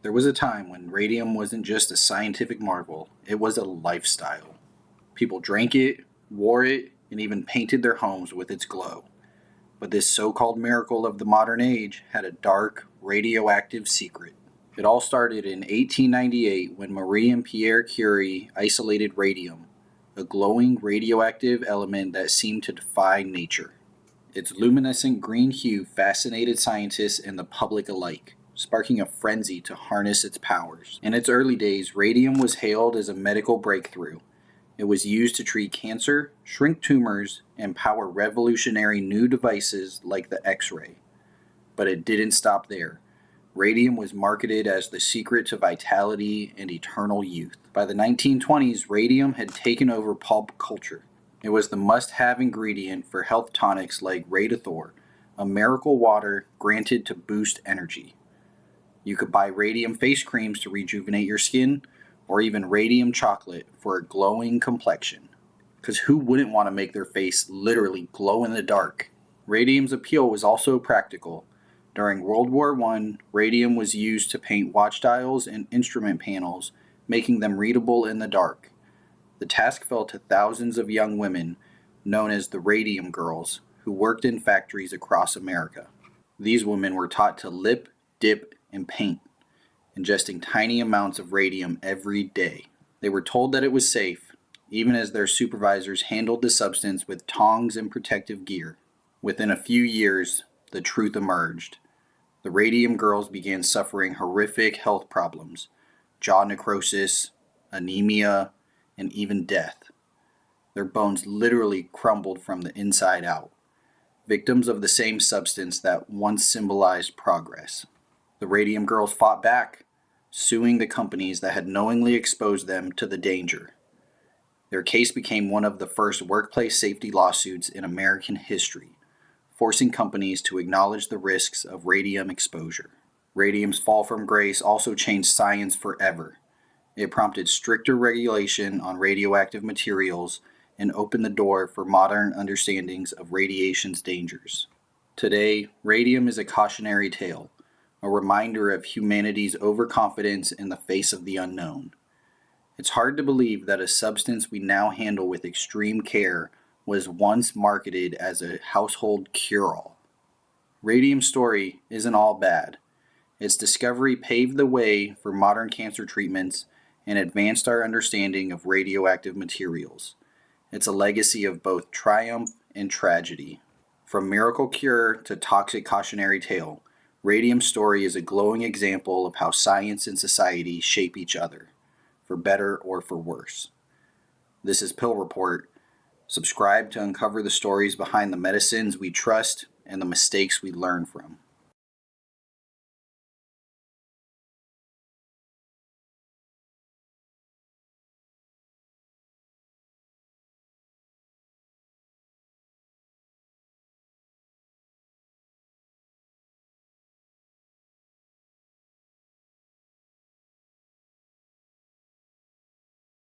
There was a time when radium wasn't just a scientific marvel, it was a lifestyle. People drank it, wore it, and even painted their homes with its glow. But this so called miracle of the modern age had a dark, radioactive secret. It all started in 1898 when Marie and Pierre Curie isolated radium, a glowing radioactive element that seemed to defy nature. Its luminescent green hue fascinated scientists and the public alike, sparking a frenzy to harness its powers. In its early days, radium was hailed as a medical breakthrough. It was used to treat cancer, shrink tumors, and power revolutionary new devices like the X-ray. But it didn't stop there. Radium was marketed as the secret to vitality and eternal youth. By the 1920s, radium had taken over pulp culture. It was the must-have ingredient for health tonics like Radithor, a miracle water granted to boost energy. You could buy radium face creams to rejuvenate your skin, or even radium chocolate for a glowing complexion. Because who wouldn't want to make their face literally glow in the dark? Radium's appeal was also practical. During World War I, radium was used to paint watch dials and instrument panels, making them readable in the dark. The task fell to thousands of young women, known as the Radium Girls, who worked in factories across America. These women were taught to lip, dip, and paint, ingesting tiny amounts of radium every day. They were told that it was safe, even as their supervisors handled the substance with tongs and protective gear. Within a few years, the truth emerged. The Radium Girls began suffering horrific health problems, jaw necrosis, anemia, and even death. Their bones literally crumbled from the inside out, victims of the same substance that once symbolized progress. The Radium Girls fought back, suing the companies that had knowingly exposed them to the danger. Their case became one of the first workplace safety lawsuits in American history, forcing companies to acknowledge the risks of radium exposure. Radium's fall from grace also changed science forever. It prompted stricter regulation on radioactive materials and opened the door for modern understandings of radiation's dangers. Today, radium is a cautionary tale, a reminder of humanity's overconfidence in the face of the unknown. It's hard to believe that a substance we now handle with extreme care was once marketed as a household cure-all. Radium's story isn't all bad. Its discovery paved the way for modern cancer treatments and advanced our understanding of radioactive materials. It's a legacy of both triumph and tragedy. From miracle cure to toxic cautionary tale, Radium's story is a glowing example of how science and society shape each other, for better or for worse. This is Pill Report. Subscribe to uncover the stories behind the medicines we trust and the mistakes we learn from.